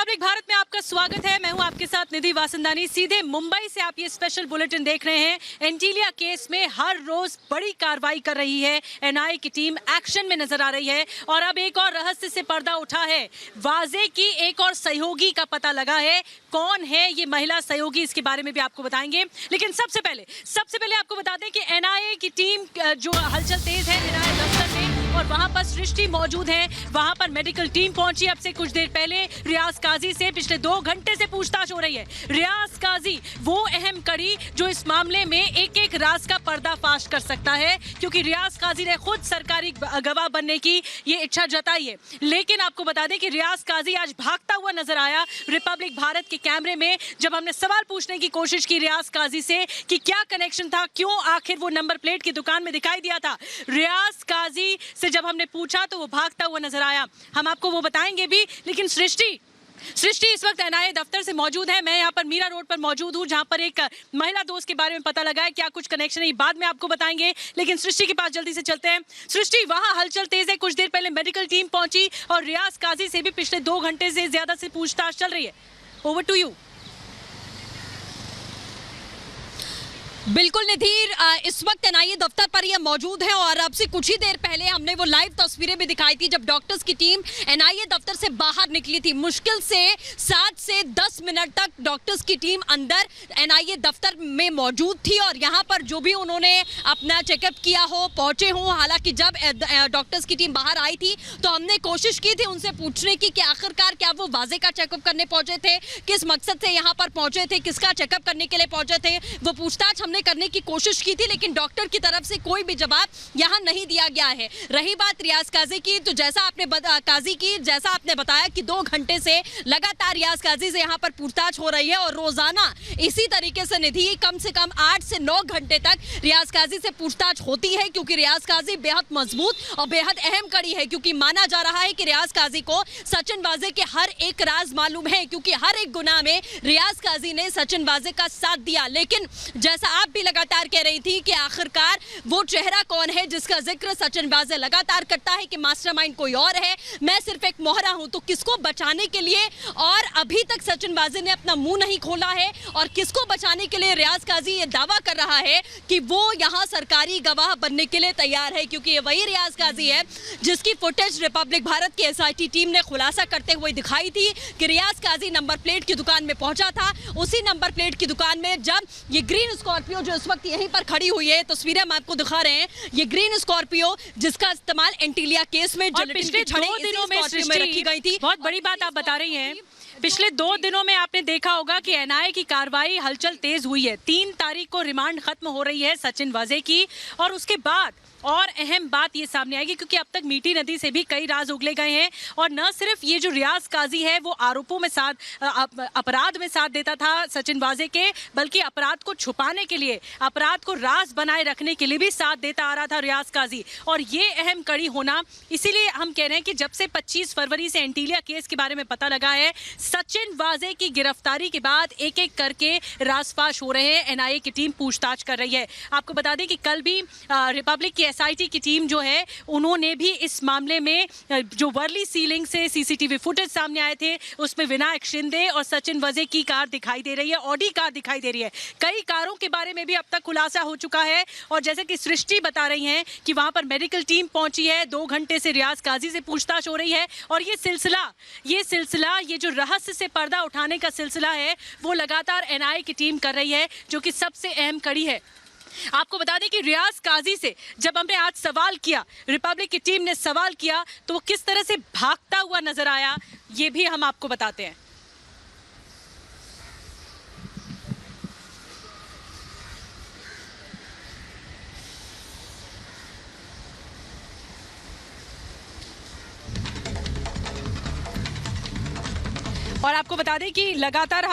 Republic Bharat में आपका स्वागत है। मैं हूं आपके साथ निधि वासंदानी। सीधे मुंबई से आप ये स्पेशल बुलेटिन देख रहे हैं। एंटीलिया केस में हर रोज बड़ी कार्रवाई कर रही है एनआईए की टीम, एक्शन में नजर आ रही है। और अब एक और रहस्य से पर्दा उठा है। वाजे की एक और सहयोगी का पता लगा है। कौन है ये महिला सहयोगी, इसके बारे में भी आपको बताएंगे। लेकिन सबसे पहले आपको बता दें कि एनआईए की टीम जो हलचल तेज है एनआईए दफ्तर में, और वहां पर सृष्टि मौजूद है। वहां पर मेडिकल टीम पहुंची अब से कुछ देर पहले। रियाज काजी से पिछले 2 घंटे से पूछताछ हो रही है। रियाज काजी वो अहम कड़ी जो इस मामले में एक एक राज का पर्दाफाश कर सकता है, क्योंकि रियाज काजी ने खुद सरकारी गवाह बनने की ये इच्छा जताई है। लेकिन आपको बता दें कि रियाज काजी आज भागता हुआ नजर आया रिपब्लिक भारत के कैमरे में, जब हमने सवाल पूछने की कोशिश की रियाज काजी से कि क्या कनेक्शन था, क्यों आखिर वो नंबर प्लेट की दुकान में दिखाई दिया था। रियाज काजी से जब हमने पूछा तो वो भागता हुआ नजर आया। हम आपको वो बताएंगे भी। लेकिन सृष्टि इस वक्त एनआईए दफ्तर से मौजूद है। मैं यहाँ पर मीरा रोड पर मौजूद हूँ, जहाँ पर एक महिला दोस्त के बारे में पता लगा है। क्या कुछ कनेक्शन है बाद में आपको बताएंगे, लेकिन सृष्टि के पास जल्दी से चलते हैं। सृष्टि, वहाँ हलचल तेज है। कुछ देर पहले मेडिकल टीम पहुंची और रियाज काजी से भी पिछले 2 घंटे से ज्यादा से पूछताछ चल रही है। Over to you. बिल्कुल निधि, इस वक्त एनआईए दफ्तर पर ये मौजूद है और अब से कुछ ही देर पहले हमने वो लाइव तस्वीरें भी दिखाई थी जब डॉक्टर्स की टीम एनआईए दफ्तर से बाहर निकली थी। मुश्किल से 7 से 10 मिनट तक डॉक्टर्स की टीम अंदर एनआईए दफ्तर में मौजूद थी और यहाँ पर जो भी उन्होंने अपना चेकअप किया हो, पहुंचे हों। हालांकि जब डॉक्टर्स की टीम बाहर आई थी तो हमने कोशिश की थी उनसे पूछने की कि आखिरकार क्या वो वाजे का चेकअप करने पहुंचे थे, किस मकसद से यहाँ पर पहुंचे थे, किसका चेकअप करने के लिए पहुंचे थे। वो पूछताछ हमने करने की कोशिश की थी, लेकिन डॉक्टर की तरफ से कोई भी जवाब यहां नहीं दिया गया है। रही बात रियाज काजी की, तो जैसा आपने बताया कि 2 घंटे से लगातार रियाज काजी से यहां पर पूछताछ हो रही है और रोजाना इसी तरीके से निधि कम से कम 8 से 9 घंटे तक रियाज काजी से पूछताछ होती है, क्योंकि रियाज काजी बेहद मजबूत और बेहद अहम कड़ी है। क्योंकि माना जा रहा है कि रियाज काजी को सचिन वाजे के हर एक राज मालूम है, क्योंकि हर एक गुनाह में रियाज काजी ने सचिन वाजे का साथ दिया। लेकिन जैसा आप भी लगातार कह रही थी कि आखिरकार वो चेहरा कौन है जिसका जिक्र सचिन वाजे लगातार करता है कि मास्टरमाइंड कोई और है, मैं सिर्फ एक मोहरा हूं, तो किसको बचाने के लिए, और अभी तक सचिन वाजे ने अपना मुंह नहीं खोला है, और किसको बचाने के लिए रियाज काजी ये दावा कर रहा है कि वो यहां सरकारी गवाह बनने के लिए तैयार है, क्योंकि ये वही रियाज काजी है जिसकी फुटेज रिपब्लिक भारत की एसआईटी टीम ने खुलासा करते हुए दिखाई थी कि रियाज काजी नंबर प्लेट की दुकान में पहुंचा था। उसी नंबर प्लेट की दुकान में जब ये ग्रीन स्कॉर्पियो जो इस वक्त यहीं पर खड़ी हुई है, तस्वीरें हम आपको दिखा रहे हैं, ये ग्रीन स्कॉर्पियो जिसका इस्तेमाल एंटीलिया केस में पिछले 2 दिनों में रखी गई थी। बहुत बड़ी बात आप बता रही हैं। पिछले 2 दिनों में आपने देखा होगा कि एनआईए की कार्रवाई हलचल तेज हुई है। 3 तारीख को रिमांड खत्म हो रही है सचिन वाजे की, और उसके बाद और अहम बात ये सामने आएगी, क्योंकि अब तक मीठी नदी से भी कई राज उगले गए हैं। और न सिर्फ ये जो रियाज काजी है वो आरोपों में अपराध में साथ देता था सचिन वाजे के, बल्कि अपराध को छुपाने के लिए, अपराध को राज बनाए रखने के लिए भी साथ देता आ रहा था रियाज काजी। और ये अहम कड़ी होना, इसीलिए हम कह रहे हैं कि जब से 25 फरवरी से एंटीलिया केस के बारे में पता लगा है, सचिन वाजे की गिरफ्तारी के बाद एक एक करके राजफाश हो रहे हैं। एनआईए की टीम पूछताछ कर रही है। आपको बता दें कि कल भी रिपब्लिक की एसआईटी की टीम जो है उन्होंने भी इस मामले में जो वर्ली सीलिंग से सीसीटीवी फुटेज सामने आए थे उसमें विनायक शिंदे और सचिन वाजे की कार दिखाई दे रही है, ऑडी कार दिखाई दे रही है। कई कारों के बारे में भी अब तक खुलासा हो चुका है। और जैसे कि सृष्टि बता रही हैं कि वहां पर मेडिकल टीम पहुंची है, 2 घंटे से रियाज काजी से पूछताछ हो रही है। और ये सिलसिला ये जो रहस्य से पर्दा उठाने का सिलसिला है वो लगातार एनआईए की टीम कर रही है, जो कि सबसे अहम कड़ी है। आपको बता दें कि रियाज काजी से जब हमने आज सवाल किया, रिपब्लिक की टीम ने सवाल किया, तो वो किस तरह से भागता हुआ नजर आया ये भी हम आपको बताते हैं। और आपको बता दें कि लगातार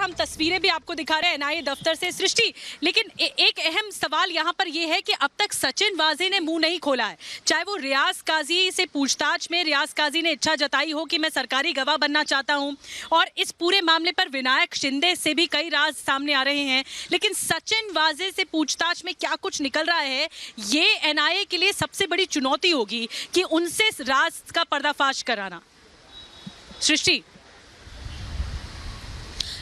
हम तस्वीरें भी आपको दिखा रहे हैं एनआईए दफ्तर से। सृष्टि, लेकिन एक अहम सवाल यहाँ पर यह है कि अब तक सचिन वाजे ने मुंह नहीं खोला है। चाहे वो रियाज काजी से पूछताछ में रियाज काजी ने इच्छा जताई हो कि मैं सरकारी गवाह बनना चाहता हूँ, और इस पूरे मामले पर विनायक शिंदे से भी कई राज सामने आ रहे हैं, लेकिन सचिन वाजे से पूछताछ में क्या कुछ निकल रहा है, ये एनआईए के लिए सबसे बड़ी चुनौती होगी कि उनसे राज का पर्दाफाश कराना। सृष्टि,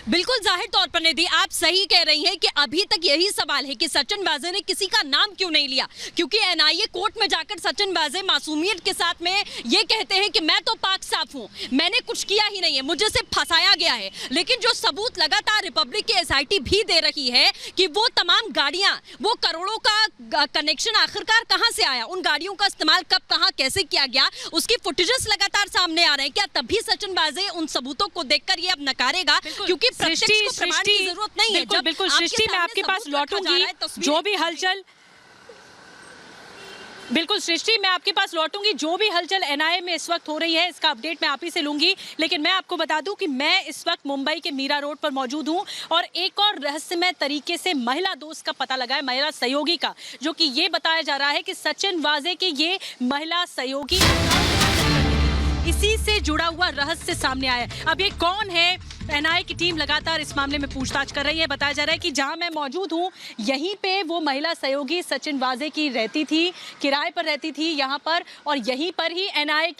बिल्कुल जाहिर तौर पर निधि आप सही कह रही हैं कि अभी तक यही सवाल है कि सचिन वाजे ने किसी का नाम क्यों नहीं लिया, क्योंकि एनआईए कोर्ट में जाकर सचिन वाजे मासूमियत के साथ में ये कहते हैं कि मैं तो पाक साफ हूं, मैंने कुछ किया ही नहीं है, मुझे सिर्फ फंसाया गया है। लेकिन जो सबूत लगातार रिपब्लिक की एसआईटी भी दे रही है कि वो तमाम गाड़ियां, वो करोड़ों का कनेक्शन आखिरकार कहां से आया, उन गाड़ियों का इस्तेमाल कब कहां कैसे किया गया, उसकी फुटेजेस लगातार सामने आ रहे हैं। क्या तभी सचिन वाजे उन सबूतों को देखकर ये अब नकारेगा, क्योंकि प्रमाण की जरूरत नहीं है। बिल्कुल बिल्कुल सृष्टि, मैं आपके पास लौटूंगी जो भी हलचल, बिल्कुल सृष्टि मैं आपके पास लौटूंगी जो भी हलचल एनआईए में इस वक्त हो रही है इसका अपडेट मैं आप ही से लूंगी। लेकिन मैं आपको बता दूं कि मैं इस वक्त मुंबई के मीरा रोड पर मौजूद हूं और एक और रहस्यमय तरीके से महिला दोस्त का पता लगा है, महिला सहयोगी का, जो कि ये बताया जा रहा है कि सचिन वाजे के ये महिला सहयोगी इसी से जुड़ा हुआ रहस्य सामने आया है। अब ये कौन है, एनआईए की टीम लगातार इस मामले में पूछताछ कर रही है। बताया जा रहा है कि जहां मैं मौजूद हूं यहीं पे वो महिला सहयोगी सचिन वाजे की रहती थी, किराए पर रहती थी यहां पर, और यहीं पर ही एनआईए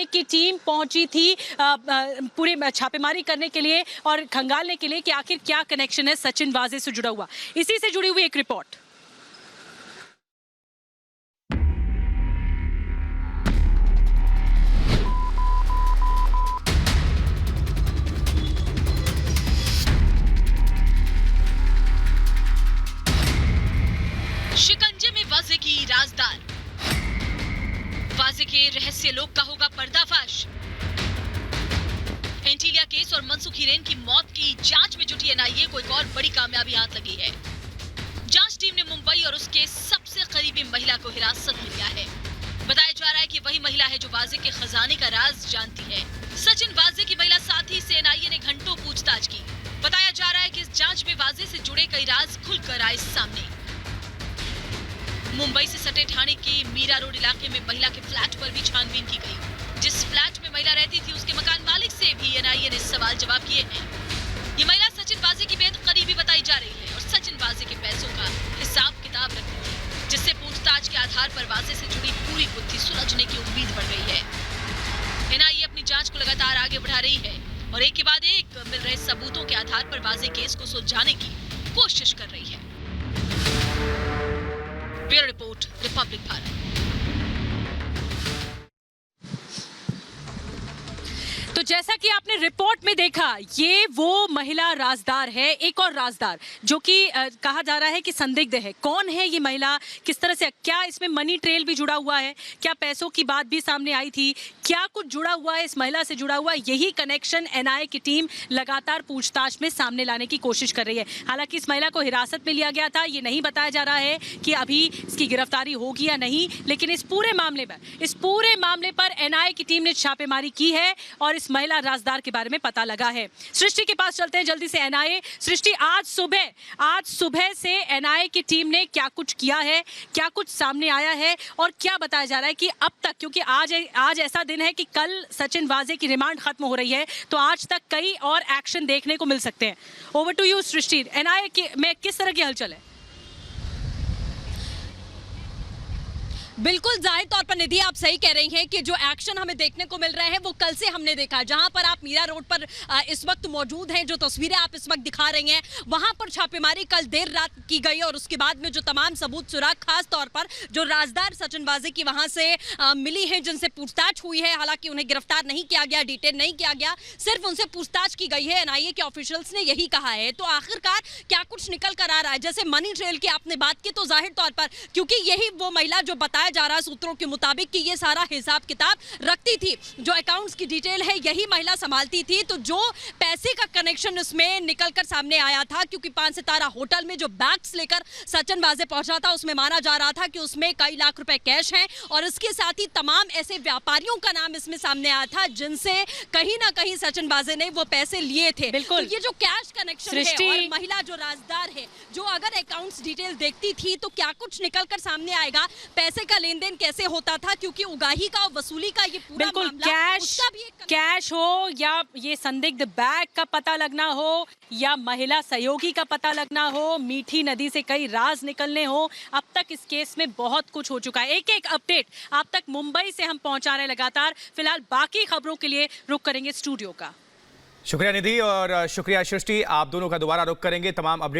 की टीम पहुंची थी पूरे छापेमारी करने के लिए और खंगालने के लिए कि आखिर क्या कनेक्शन है सचिन वाजे से जुड़ा हुआ। इसी से जुड़ी हुई एक रिपोर्ट। शिकंजे में वाजे की राजदार, वाजे के रहस्य लोक का होगा पर्दाफाश। एंटीलिया केस और मनसुख हिरेन की मौत की जांच में जुटी एनआईए को एक और बड़ी कामयाबी हाथ लगी है। जांच टीम ने मुंबई और उसके सबसे करीबी महिला को हिरासत में लिया है। बताया जा रहा है कि वही महिला है जो वाजे के खजाने का राज जानती है। सचिन वाजे की महिला साथी से एनआईए ने घंटों पूछताछ की। बताया जा रहा है कि इस जांच में वाजे से जुड़े कई राज खुलकर आए सामने। मुंबई से सटे ठाणे के मीरा रोड इलाके में महिला के फ्लैट पर भी छानबीन की गई। जिस फ्लैट में महिला रहती थी उसके मकान मालिक से भी एनआईए ने सवाल जवाब किए हैं। ये महिला सचिन वाजे की बेहद करीबी बताई जा रही है और सचिन वाजे के पैसों का हिसाब किताब रखती है, जिससे पूछताछ के आधार पर वाजे से जुड़ी पूरी गुत्थी सुलझने की उम्मीद बढ़ रही है। एनआईए अपनी जांच को लगातार आगे बढ़ा रही है और एक के बाद एक मिल रहे सबूतों के आधार पर वाजे केस को सुलझाने की कोशिश कर रही है। Bureau report, Republic Bharat. तो जैसा कि आपने रिपोर्ट में देखा, ये वो महिला राजदार है, एक और राजदार जो कि कहा जा रहा है कि संदिग्ध है। कौन है ये महिला, किस तरह से, क्या इसमें मनी ट्रेल भी जुड़ा हुआ है, क्या पैसों की बात भी सामने आई थी, क्या कुछ जुड़ा हुआ है इस महिला से जुड़ा हुआ, यही कनेक्शन एनआईए की टीम लगातार पूछताछ में सामने लाने की कोशिश कर रही है। हालांकि इस महिला को हिरासत में लिया गया था, ये नहीं बताया जा रहा है कि अभी इसकी गिरफ्तारी होगी या नहीं, लेकिन इस पूरे मामले पर एनआईए की टीम ने छापेमारी की है और इस महिला राजदार के बारे में पता लगा है। सृष्टि के पास चलते हैं जल्दी से एनआईए। सृष्टि, आज सुबह से एनआईए की टीम ने क्या कुछ किया है, क्या कुछ सामने आया है और क्या बताया जा रहा है कि अब तक, क्योंकि आज ऐसा दिन है कि कल सचिन वाजे की रिमांड खत्म हो रही है, तो आज तक कई और एक्शन देखने को मिल सकते हैं। Over to you Srishti, NIA में किस तरह की हलचल है? बिल्कुल जाहिर तौर पर निधि आप सही कह रही हैं कि जो एक्शन हमें देखने को मिल रहा है वो कल से हमने देखा। जहां पर आप मीरा रोड पर इस वक्त मौजूद हैं, जो तस्वीरें आप इस वक्त दिखा रही हैं, वहां पर छापेमारी कल देर रात की गई और उसके बाद में जो तमाम सबूत सुराग, खास तौर पर जो राजदार सचिन वाजे की वहां से मिली है, जिनसे पूछताछ हुई है, हालांकि उन्हें गिरफ्तार नहीं किया गया, डिटेन नहीं किया गया, सिर्फ उनसे पूछताछ की गई है। एनआईए के ऑफिशियल्स ने यही कहा है। तो आखिरकार क्या कुछ निकल कर आ रहा है? जैसे मनी ट्रेल की आपने बात की, तो जाहिर तौर पर क्योंकि यही वो महिला जो बताया जा रहा है सूत्रों के मुताबिक कि ये सारा हिसाब किताब रखती थी, जो अकाउंट्स की डिटेल है यही महिला संभालती थी, तो जो पैसे का कनेक्शन इसमें निकलकर सामने आया था, क्योंकि 5 सितारा होटल में जो बैग्स लेकर सचिन वाजे पहुंचा था उसमें माना जा रहा था कि उसमें कई लाख रुपए कैश हैं और इसके साथ ही तमाम ऐसे व्यापारियों का नाम इसमें सामने आया था जिनसे कहीं ना कहीं सचिन वाजे ने वो पैसे लिए थे। बिल्कुल। तो ये जो कैश कनेक्शन है और महिला जो राजदार है, जो अगर अकाउंट्स डिटेल देखती थी तो क्या कुछ निकलकर सामने आएगा, पैसे का लेन देन कैसे होता था, क्योंकि उगाही का और वसूली का ये पूरा बिल्कुल मामला, कैश हो या ये संदिग्ध बैग का पता लगना हो या महिला सहयोगी का पता लगना हो, मीठी नदी से कई राज निकलने हो, अब तक इस केस में बहुत कुछ हो चुका है। एक एक अपडेट आप तक मुंबई से हम पहुंचा रहे हैं लगातार। फिलहाल बाकी खबरों के लिए रुक करेंगे स्टूडियो का। शुक्रिया निधि और शुक्रिया सृष्टि। आप दोनों का दोबारा रुख करेंगे तमाम अपडेट